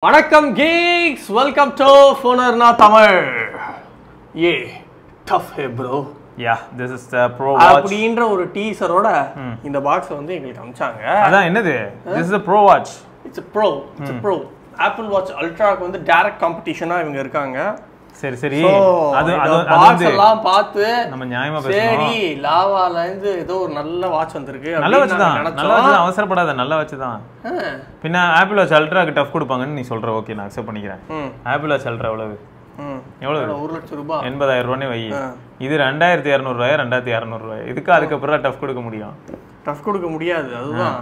வணக்கம் geeks, welcome to Phonerna Tamil. Yeah, tough hey bro. Yeah, this is the Pro Watch. அப்படின்ற ஒரு டீசரோட இந்த box வந்து எங்களுக்கு அனுப்பிச்சாங்க. அதான் என்னது? This is the Pro Watch. It's a Pro. It's a Pro. Apple Watch Ultraக்கு வந்து direct காம்படிஷனா இவங்க இருக்காங்க. சரி சரி அது பாக்ஸ் எல்லாம் பார்த்து நம்ம நியாயமா பேசணும். சரி லாவால இருந்து ஏதோ ஒரு நல்ல வாட்ச் வந்திருக்கு. நல்ல வாட்ச் தான். நல்ல வாட்ச் தான், அவசரப்படாத, நல்ல வாட்ச் தான். பின்ன Apple Watch Ultraக்கு டஃப் கொடுப்பாங்கன்னு நீ சொல்ற, ஓகே நான் அக்செப்ட் பண்ணிக்கிறேன். Apple Watch Ultra எவ்வளவு? எவ்வளவு? 1 லட்சம் ரூபாய். 80,000 ரூபாய் வை. இது 2200 ரூபாய், 2200 ரூபாய். இதுக்கு அதுக்கப்புறம் டஃப் கொடுக்க முடியும்? டஃப் கொடுக்க முடியாது, அதுதான்.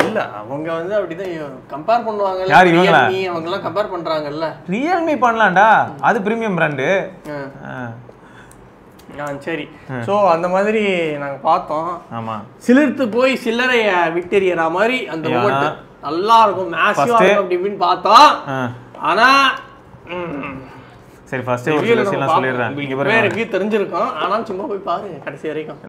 இல்ல அவங்க வந்து அப்படிதான் கம்பேர் பண்ணுவாங்க. யார் இவங்களா? அவங்க எல்லாம் கம்பேர் பண்றாங்கல்ல. Realme பண்ணலாம்டா, அது பிரீமியம் பிராண்ட். சரி, சோ அந்த மாதிரி நாங்க பார்த்தோம். ஆமா, சிலிர்த்து போய் சில்லறைய விட்டெறியற மாதிரி அந்த மொமெண்ட் நல்லா இருக்கும், மேசிவா இருக்கும் அப்படி இப்படின்னு பார்த்தோம். ஆனா சரி, ஃபர்ஸ்ட் ஒரு சில விஷயம்லாம் சொல்லிடுறேன். இங்க பாருங்க, ரிவ்யூ தெரிஞ்சிருக்கும், ஆனா சும்மா போய் பாருங்க கடைசி வரைக்கும்.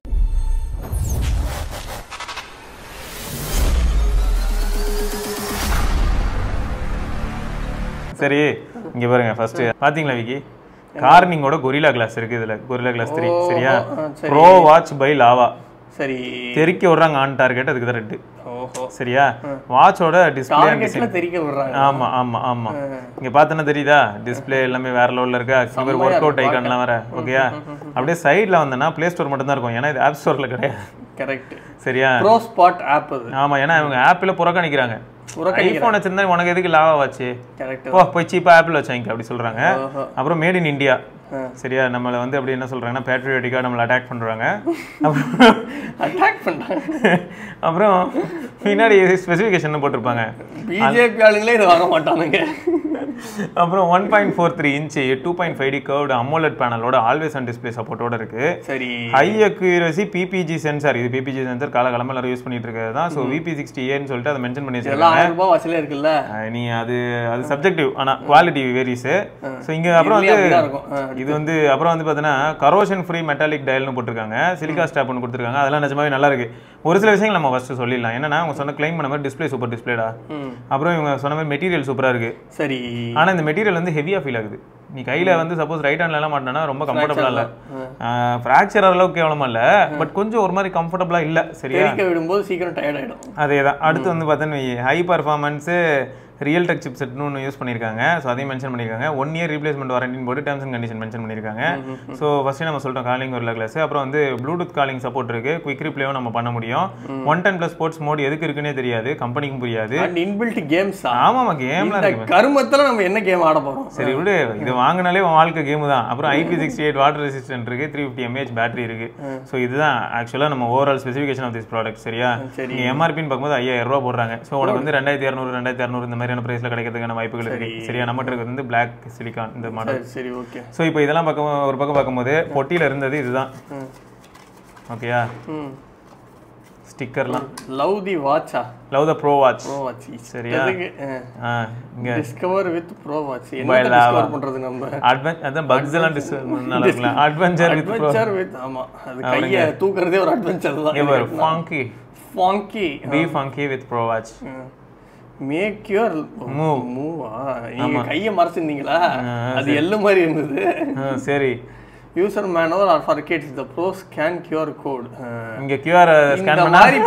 சரி, இங்க பாருங்க, ஃபர்ஸ்ட் பாத்தீங்களா விக்கி, கார்னிங்கோட கொரில்லா கிளாஸ் இருக்கு இதுல, கொரில்லா கிளாஸ் 3. சரியா? Bro watch by Lava. சரி, தெறிக்க விடுறாங்க ஆன் டார்கெட், அதுக்கு தான் ரெட். ஓஹோ, சரியா? வாட்சோட டிஸ்ப்ளே டார்கெட்ல தெறிக்க விடுறாங்க. ஆமா ஆமா ஆமா, இங்க பார்த்தனா தெரியுதா, டிஸ்ப்ளே எல்லாமே வேற லெவல்ல இருக்கா. இவர் வொர்க் அவுட் ஐகான்லாம் வேற. ஓகேயா? அப்படியே சைடுல வந்தனா Play Store மட்டும் தான் இருக்கும், ஏன்னா இது ஆப் ஸ்டோர்ல கிடையாது. கரெக்ட். சரியா? ப்ரோ ஸ்பாட் ஆப் அது. ஆமா, ஏன்னா இவங்க ஆப்ல புறக்கணிக்கிறாங்க. ஐபோன் வச்சிருந்தா உனக்கு எதுக்கு லாவா வாட்ச்? கரெக்ட். போய் சீப்பா ஆப்பிள் வச்சாங்க அப்படி சொல்றாங்க. அப்புறம் மேட் இன் இந்தியா. சரியா? நம்மள வந்து அப்படி என்ன சொல்றாங்கன்னா பேட்ரியாட்டிக்கா நம்மள அட்டாக் பண்றாங்க. அப்புறம் பின்னாடி ஸ்பெசிஃபிகேஷன் போட்டிருப்பாங்க, பிஜேபி ஆளுங்களே இதை வாங்க மாட்டானுங்க. அப்புறம் 1.43 இன்ச் 2.5D கர்வ்டு அமோலெட் பேனலோட ஆல்வேஸ் ஆன் டிஸ்ப்ளே சப்போர்ட்டோட இருக்கு. சரி, ஹை அக்யூரசி பிபிஜி சென்சார். இது பிபிஜி சென்சார் காலகாலமா எல்லாரும் யூஸ் பண்ணிட்டு இருக்கிறது தான். ஸோ VP60Aன்னு சொல்லிட்டு அதை மென்ஷன் பண்ணி வச்சிருக்காங்க. 1000 ரூபாய் வசூலே இருக்குல்ல. நீ அது சப்ஜெக்டிவ், ஆனா குவாலிட்டி வேரிஸ். ஸோ இங்க அப்புறம் வந்து இது வந்து அப்புறம் வந்து பார்த்தீங்கன்னா கரோஷன் ஃப்ரீ மெட்டாலிக் டயல்னு போட்டிருக்காங்க, சிலிக்கா ஸ்டாப்னு கொடுத்துருக்காங்க. அதெல்லாம் நிஜமாவே நல்லா இருக்கு. ஒரு சில விஷயங்கள் நம்ம ஃபர்ஸ்ட் சொல்லிடலாம். என்னன்னா அவங்க சொன்ன கிளைம் பண்ண மாதிரி டிஸ்பிளே சூப்பர் டிஸ்பிளேடா. அப்புறம் இவங்க சொன்ன மாதிரி மெட்டீரியல் சூப்பரா இருக்கு. சரி, ஆனா இந்த மெட்டீரியல் வந்து ஹெவியா ஃபீல் ஆகுது. நீ கையில வந்து சப்போஸ் ரைட் ஹேண்ட்ல எல்லாம் மாட்டினா ரொம்ப கம்ஃபர்டபுளா இல்ல. ஃபிராக்சர் அளவுக்கு கேவலமா இல்ல, பட் கொஞ்சம் ஒரு மாதிரி கம்ஃபர்டபுளா இல்ல. சரியா? தெறிக்க விடும்போது சீக்கிரம் டயர்ட் ஆயிடும். அதேதான். அடுத்து வந்து பார்த்தீங்கன்னா high performance Realtek chip செட்னு ஒன்று யூஸ் பண்ணியிருக்காங்க. ஸோ அதையும் மென்ஷன் பண்ணியிருக்காங்க. 1 இயர் ரீப்ளேஸ்மெண்ட் வாரண்டின்னு போட்டு டேர்ம்ஸ் அண்ட் கண்டிஷன் மென்ஷன் பண்ணியிருக்காங்க. ஸோ ஃபர்ஸ்ட் நம்ம சொல்லிட்டோம் காலிங் ஒரு கிளாஸ். அப்புறம் வந்து ப்ளூடூத் காலிங் சப்போர்ட் இருக்கு, குயிக் ரிப்ளேவும் நம்ம பண்ண முடியும். 110+ ஸ்போர்ட்ஸ் மோட் எதுக்கு இருக்குன்னே தெரியாது, கம்பெனிக்கும் புரியாது. Inbuilt games. ஆமாமா, கேம்லாம் இருக்கு. கருமத்துல நம்ம என்ன கேம் ஆட போறோம்? சரி விடு, இது வாங்கினாலே வாழ்க்கை கேம் தான். அப்புறம் IP68 வாட்டர் ரெசிஸ்டன்ட் இருக்கு, 350 mAh பேட்டரி இருக்கு. ஸோ இதுதான் ஆக்சுவலா நம்ம overall specification of this product. சரியா? நீங்க MRPன்னு பார்க்கும்போது 5000 ரூபாய் போடுறாங்க. ஸோ உனக்கு வந்து 2200 2600 இந்த மாதிரியான பிரைஸ்ல கிடைக்கிறதுக்கு வாய்ப்புகள் இருக்கு. சரியா? நம்மகிட்ட வந்து பிளாக் சிலிகான் இந்த மாடல். சரி, ஓகே. சோ இப்போ இதெல்லாம் ஒரு பக்கம் பார்க்கும்போது பொட்டியில இருந்தது இதுதான். ஓகேயா? ஸ்டிக்கர்லாம் லவ் தி வாட்சா, love the pro watch. Pro watch. சரியா? இங்க டிஸ்கவர் வித் ப்ரோ வாட்ச். என்ன டிஸ்கவர் பண்றது நம்ம? அதான் பக்ஸ் எல்லாம் நல்லா இருக்குல. அட்வென்ச்சர் வித் ஆமா, அது கைய தூக்குறதே ஒரு அட்வென்ச்சர் தான். இங்க பாரு, funky be funky with bro watch. Make your move. நீங்க கைய மறைச்சிருந்தீங்களா? அது எல்லு மாதிரி இருந்தது. சரி, user manual are for kids the bro scan QR code. இங்க QR ஸ்கேன் பண்ணா மாதிரி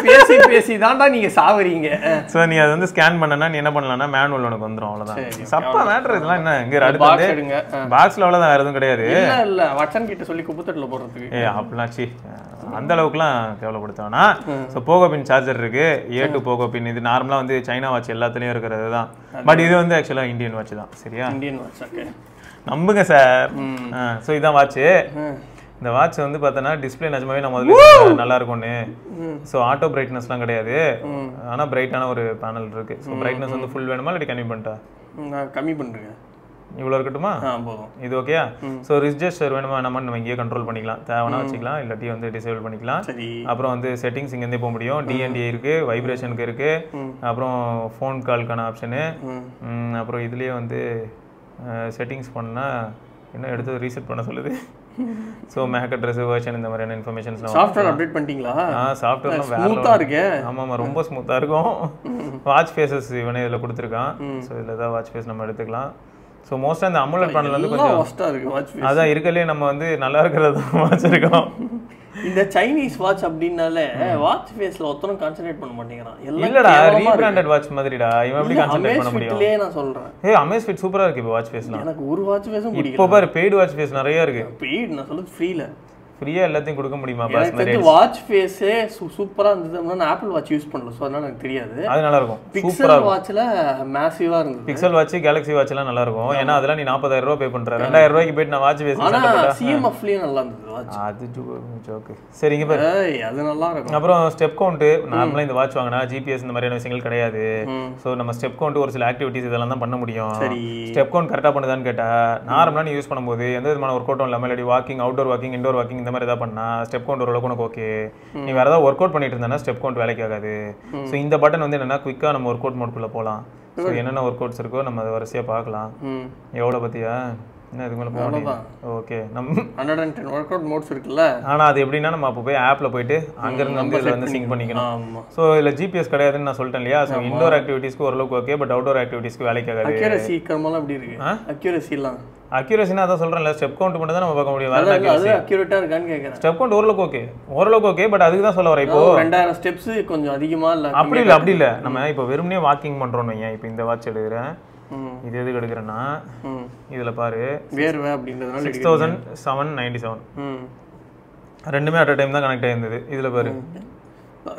பேசி தான்டா நீங்க சாவறீங்க. சோ நீ அது வந்து ஸ்கேன் பண்ணனா நீ என்ன பண்ணலாம்னா மேனுவல் உனக்கு வந்துரும், அவ்வளவுதான். சப்பா மேட்டர் இதெல்லாம் என்ன? இங்க அடுத்து பாக்ஸ்ல அவ்வளவுதான், வேற எதுவும் கிடையாது. இல்ல வாட்சன் கிட்ட சொல்லி குப்பத்தட்டல போறதுக்கு. அப்படிலாச்சி அந்த அளவுக்குலாம் கேவலப்படுத்தவனா. ஸோ போகோ பின் சார்ஜர் இருக்கு, A2 போகோ பின். இது நார்மலா வந்து சைனா வாட்ச் எல்லாத்துலயும் இருக்கிறது தான். பட் இது வந்து ஆக்சுவலா இந்தியன் வாட்ச் தான். சரியா? Indian watch. ஓகே, நம்புங்க சார். ஸோ இதான் வாட்ச். இந்த வாட்ச் வந்து பார்த்தோன்னா டிஸ்பிளே நிஜமாவே நான் முதல்ல நல்லா இருக்கும்னு. ஸோ ஆட்டோ பிரைட்னஸ்லாம் கிடையாது, ஆனால் பிரைட்டான ஒரு பேனல் இருக்கு. ஸோ பிரைட்னஸ் வந்து ஃபுல் வேணுமா இல்லை கம்மி பண்ணிட்டா? நான் கம்மி பண்ணுறேன். இவ்வளோ இருக்கட்டுமா? போதும். இது ஓகேயா? ஸோ ரிஜிஸ்டர் வேணுமா நம்ம இங்கேயே கண்ட்ரோல் பண்ணிக்கலாம், தேவைன்னா வச்சுக்கலாம், இல்லாட்டி வந்து டிசேபிள் பண்ணிக்கலாம். அப்புறம் வந்து செட்டிங்ஸ் இங்கேருந்தே போக முடியும். DND இருக்கு, வைப்ரேஷனுக்கு இருக்கு, அப்புறம் ஃபோன் கால்க்கான ஆப்ஷனு. அப்புறம் இதுலேயே வந்து செட்டிங்ஸ் பண்ணால் என்ன எடுத்து ரீசெட் பண்ண சொல்லுது. ஸோ மேக் அட்ரஸ் வெர்ஷன் இந்த மாதிரியான இன்ஃபர்மேஷன்ஸ்லாம் சாஃப்ட்வேர் அப்டேட் பண்ணிட்டீங்களா? சாஃப்ட்வேர்லாம் ஸ்மூத்தா இருக்கு. ஆமாம் ரொம்ப ஸ்மூத்தாக இருக்கும். வாட்ச் ஃபேஸஸ் இவனே இதில் கொடுத்துருக்கான். ஸோ இதில் தான் வாட்ச் ஃபேஸ் நம்ம எடுத்துக்கலாம். ஸோ மோஸ்ட்டாக இந்த அமுலட் பேனல் வந்து கொஞ்சம் ஒஸ்ட்டாக இருக்கு வாட்ச் ஃபேஸ். அதான் இருக்கலே நம்ம வந்து நல்லா இருக்கிறது வச்சிருக்கோம். இந்த சைனீஸ் வாட்ச் அப்படின்னாலே வாட்ச் ஃபேஸ்ல ஒருத்தரும் கான்சென்ட்ரேட் பண்ண மாட்டேங்கிறான். இல்லடா ரீபிராண்டட் வாட்ச் மாதிரிடா, இவன் எப்படி கான்சென்ட்ரேட் பண்ண முடியும்? அமேஸ்ஃபிட்லயே நான் சொல்றேன். அமேஸ்ஃபிட் சூப்பரா இருக்கு இப்போ வாட்ச் ஃபேஸ்லாம். எனக்கு ஒரு வாட்ச் ஃபேஸும் பிடிக்கல. இப்போ பாரு பெய்டு வாட்ச் ஃபேஸ் நிறைய இருக்கு. பெய்டு நான் சொல்றது ஃப்ரீல. ஃப்ரீயா எல்லாத்தையும் கொடுக்க முடியுமா? எனக்கு வாட்ச் ஃபேஸே சூப்பரா இருந்தது. நான் ஆப்பிள் வாட்ச் யூஸ் பண்ணல, சோ அதனால எனக்கு தெரியாது. அது நல்லா இருக்கும். பிக்சல் வாட்ச்ல மேசிவா இருந்தது. பிக்சல் வாட்ச் கேலக்ஸி வாட்ச்லாம் நல்லா இருக்கும். ஏன்னா அதெல்லாம் நீ 40,000 ரூபாய் பே பண்ற. 2,000 ரூபாய்க்கு போய் நான் வாட்ச் ஃபேஸ் ஆனா சிஎம்எஃப்லயே நல்லா இருந்தது வாட்ச். அது ஜோக். சரி இங்க பாரு. அது நல்லா இருக்கும். அப்புறம் ஸ்டெப் கவுண்ட். நார்மலா இந்த வாட்ச் வாங்கினா ஜிபிஎஸ் இந்த மாதிரியான விஷயங்கள் கிடையாது. சோ நம்ம ஸ்டெப் கவுண்ட் ஒரு சில ஆக்டிவிட்டிஸ் இதெல்லாம் தான் பண்ண முடியும். ஸ்டெப் கவுண்ட் கரெக்டா பண்ணுதான்னு கேட்டா நார்மலா நீ யூஸ் பண்ணும்போது எந்த விதமான ஒர்க் அவுட்டும் இல்லாம இல்லாட்டி walking, outdoor walking, indoor walking இந்த மாதிரி ஏதாவது பண்ணா ஸ்டெப் கவுண்ட் ஓரளவுக்கு உனக்கு ஓகே. நீ வேற ஏதாவது ஒர்க் அவுட் பண்ணிட்டு இருந்தா ஸ்டெப் கவுண்ட் வேலைக்கு ஆகாது. ஸோ இந்த பட்டன் வந்து என்னன்னா குயிக்கா நம்ம ஒர்க் அவுட் மோட்குள்ள போகலாம். ஸோ என்னென்ன ஒர்க் அவுட்ஸ் இருக்கோ நம்ம அதை வரிசையா பார்க்கலாம். எவ்வளோ பத்தியா என்ன இதுக்கு மேலே போகலாம். ஓகே நம்ம 110 ஒர்க் அவுட் மோட்ஸ் இருக்குல்ல. ஆனால் அது எப்படின்னா நம்ம அப்போ போய் ஆப்பில் போயிட்டு அங்கேருந்து வந்து இதில் வந்து சிங்க் பண்ணிக்கணும். ஸோ இதில் ஜிபிஎஸ் கிடையாதுன்னு நான் சொல்லிட்டேன் இல்லையா. ஸோ இண்டோர் ஆக்டிவிட்டிஸ்க்கு ஓரளவுக்கு ஓகே, பட் அவுட்டோர் ஆக்டிவிட்டிஸ்க்கு வேலைக்கு ஆகாது. அக்யூரசி கர்மலாம் எப்படி இருக்கு? அக்யூரசிலாம் அக்யூரசினா அதான் சொல்றேன்ல, ஸ்டெப் கவுண்ட் மட்டும் தான் நம்ம பார்க்க முடியும். வேற அது அக்யூரேட்டா இருக்கான்னு கேக்குறேன். ஸ்டெப் கவுண்ட் ஓரளவுக்கு ஓகே, பட் அதுக்கு தான் சொல்ல வரேன். இப்போ 2000 ஸ்டெப்ஸ் கொஞ்சம் அதிகமா இல்ல? அப்படி இல்ல நம்ம இப்போ வெறுமனே வாக்கிங் பண்றோம்னு வையேன். இப்போ இந்த வாட்ச் எடுக்கிறேன், இது எதுக்கு எடுக்கிறேன்னா இதுல பாரு வேர்வை அப்படின்றதுனால 6797 ரெண்டுமே அட் அ டைம் தான் கனெக்ட் ஆயிருந்தது. இதுல பாரு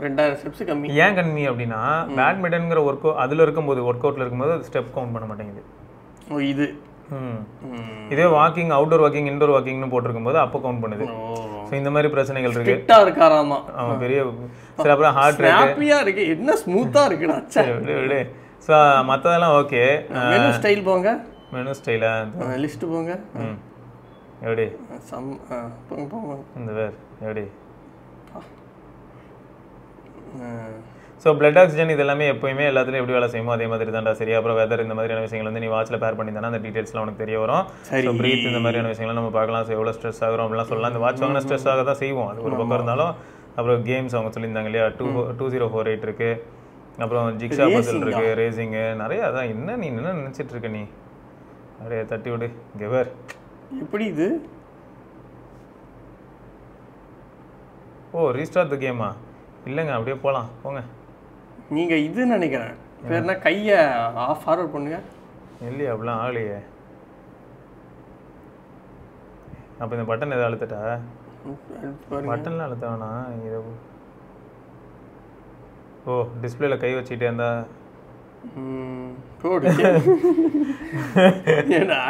2000 ஸ்டெப்ஸ் கம்மி. ஏன் கம்மி அப்படின்னா பேட்மிண்டன்ங்கிற ஒர்க் அதுல இருக்கும்போது ஒர்க் அவுட்ல இருக்கும்போது ஸ்டெப் கவுண்ட் பண்ண மாட்டேங்குது. இது இதே வாக்கிங், அவுட்டோர் வாக்கிங், இன்டோர் வாக்கிங்னு போட்டிருக்கும் போது அப்போ கவுண்ட் பண்ணுது. ஸோ இந்த மாதிரி பிரச்சனைகள் இருக்கு. ஸ்ட்ரிக்ட்டா இருக்காராமா அவன் பெரிய. சரி அப்புறம் ஹார்ட் ரேட் ஹாப்பியா இருக்கு. என்ன ஸ்மூத்தா இருக்குடா. விடு. ஸோ மற்றதெல்லாம் ஓகே. மெனு ஸ்டைல் போங்க. மெனு ஸ்டைலா லிஸ்ட் போங்க. எப்படி போங்க இந்த வேர் எப்படி. ஸோ பிளட் ஆக்சிஜன் இது எல்லாமே எப்போயுமே எல்லாத்துலையும் எப்படி வேலை செய்யுமோ அதே மாதிரி தான்டா. சரி அப்புறம் வெதர் இந்த மாதிரியான விஷயங்கள் வந்து நீ வாட்சில் பேர் பண்ணி தானே அந்த டீட்டெயில்ஸ்லாம் உனக்கு தெரிய வரும். ஸோ ப்ரீத் இந்த மாதிரியான விஷயங்கள்லாம் நம்ம பார்க்கலாம். ஸோ எவ்வளோ ஸ்ட்ரெஸ் ஆகிறோம் அப்படிலாம் சொல்லலாம். இந்த வாட்ச் வாங்கினா ஸ்ட்ரெஸ் ஆக தான் செய்வோம், அது ஒரு பக்கம் இருந்தாலும். அப்புறம் கேம்ஸ் அவங்க சொல்லியிருந்தாங்க இல்லையா, 2048 இருக்கு. அப்புறம் ஜிக்ஸா பசில் இருக்கு, ரேசிங்கு நிறைய. அதான் என்ன நீ என்ன நினச்சிட்டு இருக்க நீ? அப்படியே தட்டி விடு. கெவர் எப்படி இது? ஓ ரீஸ்டார்ட் த கேமா? இல்லைங்க அப்படியே போகலாம் போங்க. நீங்க இது நினைக்கிறேன் பேர்னா கையை ஆஃப் ஃபார்வர்ட் பண்ணுங்க. இல்லையா அப்படிலாம் ஆகலையே. அப்போ இந்த பட்டன் எதாவது அழுத்தட்டா? பட்டன்லாம் அழுத்த வேணாம். இதை ஓ டிஸ்பிளேல கை வச்சுக்கிட்டே இருந்தா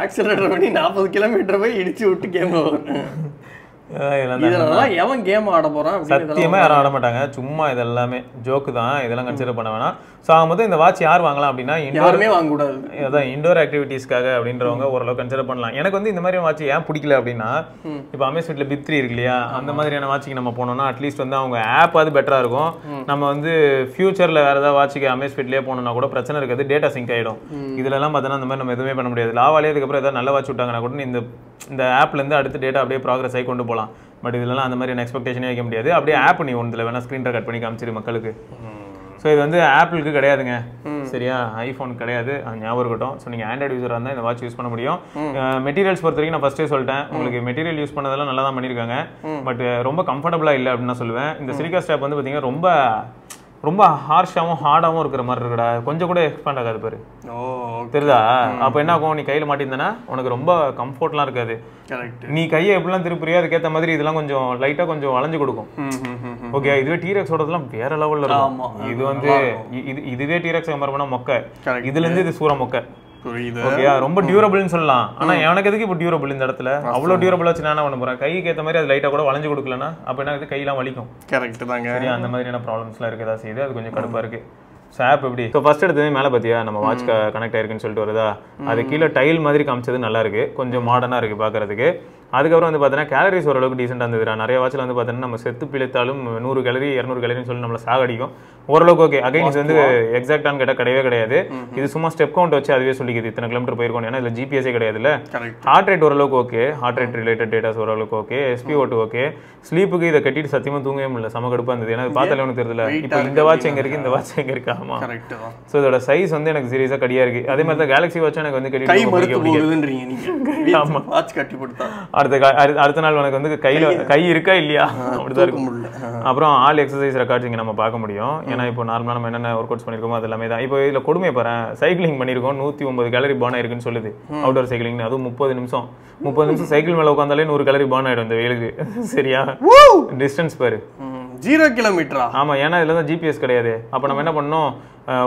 ஆக்சிலேட்டர் பண்ணி 40 கிலோமீட்டர் போய் இடிச்சு விட்டு கேம் எவன் கேம் ஆட போறான்? சத்தியமா யாரும் ஆட மாட்டாங்க. சும்மா இதெல்லாமே ஜோக்கு தான், இதெல்லாம் கன்சிடர் பண்ண வேணாம். ஸோ ஆகும்போது இந்த வாட்ச் யார் வாங்கலாம் அப்படின்னா யாருமே வாங்கக்கூடாது. அதான் இண்டோர் ஆக்டிவிட்டீஸ்க்காக அப்படின்றவங்க ஓரளவு கன்சிடர் பண்ணலாம். எனக்கு வந்து இந்த மாதிரி வாட்ச் ஏன் பிடிக்கல அப்படின்னா, இப்போ அமேஸ்ஃபிட்ல பிப் 3 இருக்கு இல்லையா, அந்த மாதிரியான வாட்சுக்கு நம்ம போனோம்னா அட்லீஸ்ட் வந்து அவங்க ஆப் அது பெட்டரா இருக்கும். நம்ம வந்து ஃபியூச்சர்ல வேற ஏதாவது வாட்சுக்கு அமேஸ்ஃபிட்லேயே போனோம்னா கூட பிரச்சனை இருக்காது, டேட்டா சிங்க் ஆயிடும். இதுல எல்லாம் பார்த்தோன்னா அந்த மாதிரி நம்ம எதுவுமே பண்ண முடியாது. லாவாலே அதுக்கப்புறம் ஏதாவது நல்ல வாட்ச் விட்டாங்கன்னா கூட இந்த ஆப்ல இருந்து அடுத்து டேட்டா அப்படியே ப்ராக்ரஸ் ஆகி கொண்டு போகலாம். பட் இதெல்லாம் அந்த மாதிரியான எக்ஸ்பெக்டேஷனே வைக்க முடியாது. அப்படியே ஆப் நீ ஒன்றில் வேணா ஸ்க்ரீன் ரெக்கார்ட் பண்ணி காமிச்சிரு மக்களுக்கு. ஸோ இது வந்து ஆப்பிளுக்கு கிடையாதுங்க, சரியா? ஐஃபோன் கிடையாது, அது ஞாபகம் இருக்கட்டும். ஸோ நீங்கள் ஆண்ட்ராய்டு யூஸராக இருந்தால் இந்த வாட்ச் யூஸ் பண்ண முடியும். மெட்டீரியல்ஸ் பொறுத்த வரைக்கும் நான் ஃபஸ்ட்டே சொல்லிட்டேன், உங்களுக்கு மெட்டீரியல் யூஸ் பண்ணதெல்லாம் நல்லா தான் பண்ணியிருக்காங்க. பட் ரொம்ப கம்ஃபர்டபுளாக இல்லை அப்படின்னு நான் சொல்லுவேன். இந்த சிலிக்கா ஸ்ட்ராப் வந்து பார்த்தீங்கன்னா ரொம்ப ஹார்ஷாகவும் ஹார்டாகவும் இருக்கிற மாதிரி இருக்குடா. கொஞ்சம் கூட எக்ஸ்பாண்ட் ஆகாது பாரு, தெரியுதா? அப்போ என்ன ஆகும், நீ கையில் மாட்டியிருந்தேன்னா உனக்கு ரொம்ப கம்ஃபர்ட்லாம் இருக்காது. நீ கையை எப்படிலாம் திருப்புறியோ அதுக்கேற்ற மாதிரி இதெல்லாம் கொஞ்சம் லைட்டாக கொஞ்சம் வளைஞ்சு கொடுக்கும். ஓகே, இதுவே டீரெக்ஸோடதெல்லாம் வேற லெவலில் இருக்கும். இது வந்து இதுவே டீரெக்ஸ் கம்பேர் பண்ணால் மொக்கை, இதுலேருந்து இது சூற மொக்கை. ஓகே, ரொம்ப டியூரபிள்னு சொல்லலாம். ஆனா எனக்கு எதுக்கு இப்போ டியூரபிள் இந்த இடத்துல? அவ்வளவு டியூரபிள் வச்சு நான் பண்ண போறேன். கைக்கு ஏற்ற மாதிரி அது லைட்டா கூட வளைஞ்சு கொடுக்கலன்னா அப்ப என்ன கையெல்லாம் வலிக்கும். கரெக்ட் தாங்க. சரியா, அந்த மாதிரியான ப்ராப்ளம்ஸ்லாம் இருக்கதா செய்யுது. அது கொஞ்சம் கடுப்பா இருக்கு. ஸோ ஆப் எப்படி? ஸோ ஃபர்ஸ்ட் எடுத்தது மேலே பார்த்தியா நம்ம வாட்ச் கனெக்ட் ஆயிருக்குன்னு சொல்லிட்டு வருதா, அது கீழே டைல் மாதிரி காமிச்சது நல்லா இருக்கு, கொஞ்சம் மாடர்னாக இருக்கு பார்க்கறதுக்கு. அதுக்கப்புறம் வந்து பார்த்தீங்கன்னா கேலரிஸ் ஓரளவுக்கு டீசெண்டாக இருந்ததுடா. நிறைய வாட்சில் வந்து பார்த்தீங்கன்னா நம்ம செத்து பிழைத்தாலும் 100 கேலரி 200 கேலரின்னு சொல்லி நம்மளை சாகடிக்கும். ஓரளவுக்கு ஓகே. அகைன் இது வந்து எக்ஸாக்டானு கேட்டால் கிடையவே கிடையாது. இது சும்மா ஸ்டெப் கவுண்ட் வச்சு அதுவே சொல்லிக்குது இத்தனை கிலோமீட்டர் போயிருக்கோம். ஏன்னா இதில் ஜிபிஎஸ்ஸே கிடையாதுல்ல. ஹார்ட் ரேட் ஓரளவுக்கு okay, heart rate related datas ஓரளவுக்கு ஓகே, SpO2 ஓகே. ஸ்லீப்புக்கு இதை கட்டிட்டு சத்தியமாக தூங்கவே முடியல, செம கடுப்பாக இருந்தது. ஏன்னா பார்த்தாலே ஒன்று தெரியல இப்போ இந்த வாட்ச் எங்கே இருக்குது, இந்த வாட்ச் எங்கே இருக்கு. ஆமாம். ஸோ இதோட சைஸ் வந்து எனக்கு சீரியஸாக கடியாக இருக்குது. அதே மாதிரி தான் கேலக்ஸி வாட்ச் எனக்கு வந்து கட்டி அடுத்த நாள் உனக்கு வந்து கை இருக்கா இல்லையா அப்படிதான் இருக்கும். அப்புறம் ஆல் எக்ஸசைஸ் ரெக்கார்ட்ஸ் இங்கே நம்ம பார்க்க முடியும். ஏன்னா இப்போ நார்மலாக நம்ம என்னென்ன ஒர்க் அவுட்ஸ் பண்ணியிருக்கோம் அது எல்லாமே தான். இப்போ இதில் கொடுமையை பாரு, சைக்கிளிங் பண்ணியிருக்கோம் 109 கேலரி பர்ன் ஆயிருக்குன்னு சொல்லுது. அவுட்டோர் சைக்கிளிங் அதுவும் 30 நிமிஷம் சைக்கிள் மேலே உட்காந்தாலே 100 கேலரி பர்ன் ஆகிடும் இந்த வெயிலுக்கு. சரியா? டிஸ்டன்ஸ் பாரு 0 கிலோமீட்டரா? ஆமாம். ஏன்னா இதில் தான் ஜிபிஎஸ் கிடையாது. அப்போ நம்ம என்ன பண்ணோம்,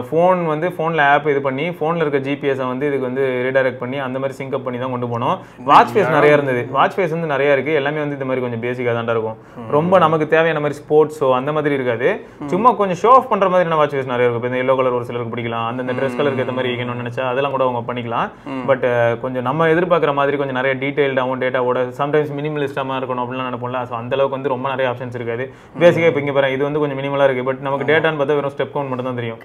ஃபோன் வந்து ஃபோனில் ஆப் இது பண்ணி ஃபோனில் இருக்க ஜிபிஎஸை வந்து இதுக்கு வந்து ரீடைரக்ட் பண்ணி அந்த மாதிரி சிங்க்அப் பண்ணி தான் கொண்டு போனோம். வாட்ச் ஃபேஸ் நிறையா இருந்தது. வாட்ச் ஃபேஸ் வந்து நிறையா இருக்குது. எல்லாமே வந்து இந்த மாதிரி கொஞ்சம் பேசிக்காக தான் இருக்கும். ரொம்ப நமக்கு தேவையான மாதிரி ஸ்போர்ட்ஸோ அந்த மாதிரி இருக்காது. சும்மா கொஞ்சம் ஷோ ஆஃப் பண்ணுற மாதிரி வாட்ச் ஃபேஸ் நிறையா இருக்கும். இப்போ இந்த எல்லோ கலர் ஒரு சிலருக்கு பிடிக்கலாம், அந்த ட்ரெஸ் கலருக்கு ஏற்ற மாதிரி இருக்கணும்னு நினச்சா அதெல்லாம் கூட அவங்க பண்ணிக்கலாம். பட் கொஞ்சம் நம்ம எதிர்பார்க்குற மாதிரி கொஞ்சம் நிறைய டீட்டெயில்டாகவும் டேட்டாவோட சம்டைம்ஸ் மினிமலிஸ்டாக இருக்கணும் அப்படிலாம் நினைப்போம்ல. ஸோ அந்தளவுக்கு வந்து ரொம்ப நிறைய ஆப்ஷன்ஸ் இருக்காது. பேசிக்காக இப்போ இங்கே பாருங்க, இது வந்து கொஞ்சம் மினிமலாக இருக்குது. பட் நமக்கு டேட்டான்னு பார்த்தா வெறும் ஸ்டெப் கவுண்ட் மட்டும் தான் தெரியும்.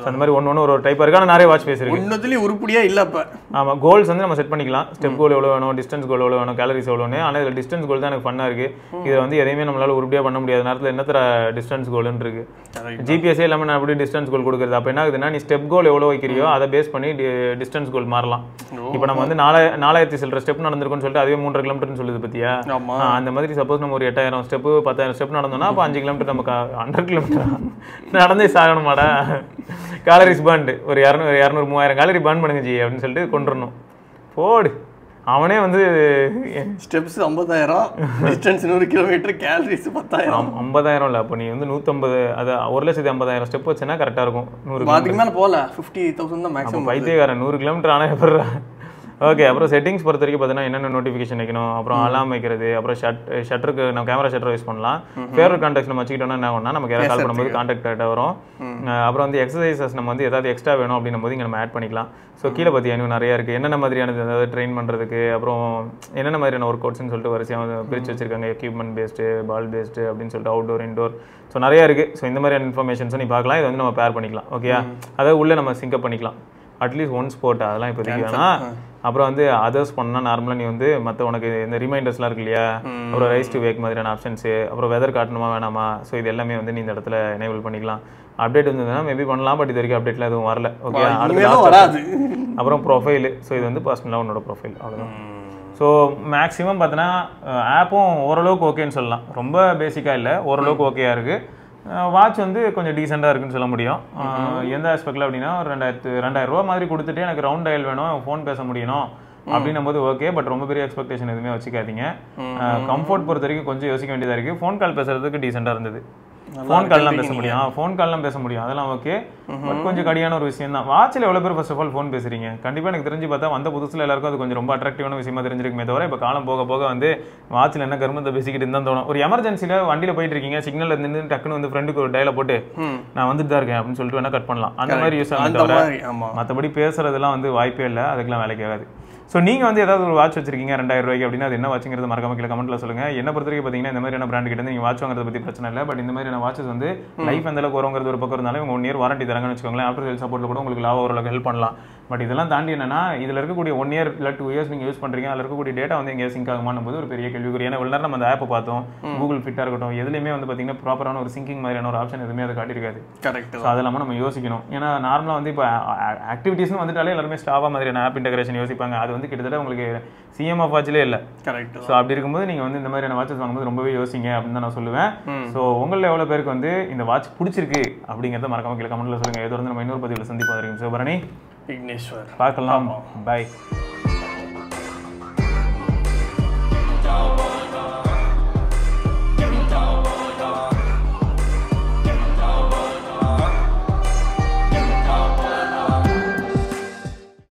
அந்த மாதிரி ஒன்று ஒரு டைப் இருக்கு. ஆனால் நிறைய வாட்ச் ஃபேஸ் இருக்கு. ஒன்னதுலயே உருப்படியா இல்ல. அப்ப ஆமா, கோல்ஸ் வந்து நம்ம செட் பண்ணிக்கலாம். ஸ்டெப் கோல் எவ்வளவு வேணும், டிஸ்டன்ஸ் கோல் எவ்வளவு வேணும், கேலரிஸ் எவ்வளோன்னு. ஆனால் இதில் டிஸ்டன்ஸ் கோல் தான் எனக்கு ஃபன்னா இருக்கு. இதில் வந்து எதையுமே நம்மளால உருப்படியா பண்ண முடியாத நேரத்தில் என்ன தர டிஸ்டன்ஸ் கோல்னு இருக்கு. ஜிபிஎஸ்ஸே இல்லாமல் நான் எப்படி டிஸ்டன்ஸ் கோல் கொடுக்குறது? அப்போ என்ன ஆகுதுன்னா, நீ ஸ்டெப் கோல் எவ்வளோ வைக்கிறியோ அதை பேஸ் பண்ணி டிஸ்டன்ஸ் கோல் மாறலாம். இப்போ நம்ம வந்து 4000 சில்லற ஸ்டெப் நடந்திருக்குன்னு சொல்லிட்டு அதுவே 3.5 கிலோமீட்டர்னு சொல்லுது பத்தியா? அந்த மாதிரி சப்போஸ் நம்ம ஒரு 8000 ஸ்டெப் 10,000 ஸ்டெப் நடந்தோம்னா அப்போ 5 கிலோமீட்டர் நமக்கு 100 கிலோமீட்டர் நடந்தே சாகணுமாடா. கேலரிஸ் பர்ன்டு ஒரு 200-3000 கேலரி பர்ன் பண்ணுங்க ஜி அப்படின்னு சொல்லிட்டு கொண்டுறணும். போடு, அவனே வந்து ஸ்டெப்ஸ் 50,000, டிஸ்டன்ஸ் 100 கிலோமீட்டர், கேலரிஸ் 10,000. 50,000 இல்லை. அப்போ நீ வந்து 150 அது 1,50,000 ஸ்டெப் வச்சுன்னா கரெக்டாக இருக்கும். 100 அதுக்கு மேலே போகல, 50,000 தான் மேக்ஸிமம். பைத்தியக்காரன் 100 கிலோமீட்டர் ஆனால் எப்படி? ஓகே. அப்புறம் செட்டிங்ஸ் பொறுத்த வரைக்கும் பார்த்தீங்கன்னா என்னென்ன நோட்டிஃபிகேஷன் வைக்கணும், அப்புறம் அலாம் வைக்கிறது, அப்புறம் ஷட்டருக்கு நம்ம கேமரா ஷட்டர் யூஸ் பண்ணலாம். ஃபேவரட் கான்டாக்ட்ஸ் நம்ம வச்சுக்கிட்டோம்னா என்ன ஆகும்னா, நமக்கு யாராவது கால் பண்ணும்போது கான்டாக்ட் கரெக்டாக வரும். அப்புறம் வந்து எக்ஸசைசஸ் நம்ம வந்து ஏதாவது எக்ஸ்ட்ரா வேணும் அப்படின்னும் போது இங்கே நம்ம ஆட் பண்ணிக்கலாம். ஸோ கீழே பற்றி இன்னும் நிறையா இருக்குது. என்னென்ன மாதிரியானது அதாவது ட்ரெயின் பண்ணுறதுக்கு, அப்புறம் என்னென்ன மாதிரியான ஒர்க் அவுட்ஸ்னு சொல்லிட்டு வரிசையாக பிரித்து வச்சிருக்காங்க. எக்யூப்மெண்ட் பேஸ்டு, பால் பேஸ்டு அப்படின்னு சொல்லிட்டு அவுட்டோர் இன்டோர். ஸோ நிறையா இருக்குது. ஸோ இந்த மாதிரியான இன்ஃபர்மேஷன்ஸும் நீ பார்க்கலாம். இதை வந்து நம்ம பேர் பண்ணிக்கலாம். ஓகேயா? அதாவது உள்ளே நம்ம சிங்கப் பண்ணிக்கலாம். அட்லீஸ்ட் ஒன் ஸ்போர்ட் அதெல்லாம் இப்போதைக்கு வேணாம். அப்புறம் வந்து அதர்ஸ் பண்ணால் நார்மலாக நீ வந்து மற்ற உனக்கு இந்த ரிமைண்டர்ஸ்லாம் இருக்கு இல்லையா, அப்புறம் ரைஸ் டு வேக் மாதிரியான ஆப்ஷன்ஸு, அப்புறம் வெதர் காட்டணுமா வேணாமா, ஸோ இது எல்லாமே வந்து நீ இந்த இடத்துல எனேபிள் பண்ணிக்கலாம். அப்டேட் இருந்ததுன்னா மேபி பண்ணலாம். பட் இது வரைக்கும் அப்டேட்லாம் எதுவும் வரல. ஓகே. அப்புறம் ப்ரொஃபைலு. ஸோ இது வந்து பர்சனலாக உன்னோட ப்ரொஃபைல், அவ்வளோதான். ஸோ மேக்ஸிமம் பார்த்தீங்கன்னா ஆப்பும் ஓரளவுக்கு ஓகேன்னு சொல்லலாம். ரொம்ப பேசிக்காக இல்லை, ஓரளவுக்கு ஓகேயா இருக்குது. வாட்ச் வந்து கொஞ்சம் டீசெண்டாக இருக்குன்னு சொல்ல முடியும். எந்த ஆஸ்பெக்டில் அப்படின்னா ஒரு 2,000 ரூபா மாதிரி கொடுத்துட்டு எனக்கு ரவுண்ட் டயல் வேணும், ஃபோன் பேச முடியணும் அப்படின்னும் போது ஓகே. பட் ரொம்ப பெரிய எக்ஸ்பெக்டேஷன் எதுவுமே வச்சுக்காதீங்க. கம்ஃபர்ட் பொறுத்த வரைக்கும் கொஞ்சம் யோசிக்க வேண்டியதாக இருக்குது. ஃபோன் கால் பேசுறதுக்கு டீசெண்டாக இருந்தது. ஃபோன் கால்லாம் பேச முடியும், ஃபோன் கால்லாம் பேச முடியும், அதெல்லாம் ஓகே. பட் கொஞ்சம் கடியான ஒரு விஷயம் தான். வாட்சில் எவ்வளோ பேர் ஃபர்ஸ்ட் ஆஃப் ஆல் ஃபோன் பேசுறீங்க? கண்டிப்பாக எனக்கு தெரிஞ்சு பார்த்தா வந்த புதுசில் எல்லாருக்கும் அது கொஞ்சம் ரொம்ப அட்ராக்டிவான விஷயமா தெரிஞ்சிருக்குமே தவிர, இப்போ காலம் போக போக வந்து வாட்சில் என்ன கருமத்தை பேசிக்கிட்டு இருந்தால் தோணும். ஒரு எமர்ஜென்சியில் வண்டியில் போயிட்டு இருக்கீங்க, சிக்னலில் நின்று டக்குன்னு வந்து ஃப்ரெண்டுக்கு ஒரு டயலை போட்டு நான் வந்துட்டு தான் இருக்கேன் அப்படின்னு சொல்லிட்டு வேணா கட் பண்ணலாம். அந்த மாதிரி யூஸ் ஆகும் தவிர மற்றபடி பேசுறதுலாம் வந்து வாய்ப்பே இல்லை. அதுக்கெல்லாம் வேலைக்கு ஆகாது. ஸோ நீங்கள் வந்து ஏதாவது ஒரு வாட்ச் வச்சிருக்கீங்க 2,000 ரூபாய்க்கு அப்படின்னா அது என்ன வாட்சுங்கிறது மறக்காம கீழே கமெண்ட்டில் சொல்லுங்கள். என்ன பொறுத்த வரைக்கும் பார்த்தீங்கன்னா இந்த மாதிரியான பிராண்ட் கிட்ட நீங்கள் வாட்ச் வாங்குறத பற்றி பிரச்சனை இல்லை. பட் இந்த மாதிரியான வாட்சஸ் வந்து லைஃப் அந்த அளவுக்கு வருங்கிறது ஒரு பக்கம் இருந்தாலும் 1 இயர் வாரண்டி தராங்கன்னு வச்சுக்கோங்களேன். ஆஃப்டர் சேல் சப்போர்ட்டில் கூட உங்களுக்கு லாபம் ஓரளவுக்கு ஹெல்ப் பண்ணலாம். பட் இதெல்லாம் தாண்டி என்னன்னா, இதில் இருக்கக்கூடிய 1 இயர் இல்லை 2 இயர்ஸ் நீங்கள் யூஸ் பண்ணுறீங்க, அதில் இருக்கக்கூடிய டேட்டா வந்து எங்கேயா சிங்க் ஆகுமான்னு போது ஒரு பெரிய கேள்விக்குறி. ஏன்னா இவ்வளோ நேரம் நம்ம அந்த ஆப்பை பார்த்தோம், கூகுள் ஃபிட்டாக இருக்கட்டும், எதுலையுமே வந்து பார்த்தீங்கன்னா ப்ராப்பரான ஒரு சிங்கிங் மாதிரியான ஒரு ஆப்ஷன் எதுவுமே அதை காட்டியிருக்காது. கரெக்ட். ஸோ அதெல்லாம் நம்ம யோசிக்கணும். ஏன்னா நார்மலாக வந்து இப்போ ஆக்டிவிட்டீஸ்னு வந்துட்டாலே எல்லாருமே ஸ்டாவா மாதிரியான ஆப் இன்டகிரேஷன் யோசிப்பாங்க. அது வந்து கிட்டத்தட்ட உங்களுக்கு சிஎம் ஆஃப் வாட்சிலே இல்லை. கரெக்ட். ஸோ அப்படி இருக்கும்போது நீங்கள் வந்து இந்த மாதிரியான வாட்சஸ் வாங்கும்போது ரொம்பவே யோசிங்க அப்படின்னு தான் நான் சொல்லுவேன். ஸோ உங்களில் எவ்வளோ பேருக்கு வந்து இந்த வாட்ச் பிடிச்சிருக்கு அப்படிங்கிறத மறக்காம கீழே கமெண்ட்டில் சொல்லுங்கள். எது வந்து நம்ம இன்னொரு பதிவில் சந்திப்போம். ஸோ பரணி, விக்னேஸ்வர், பார்க்கலாம். பாய்.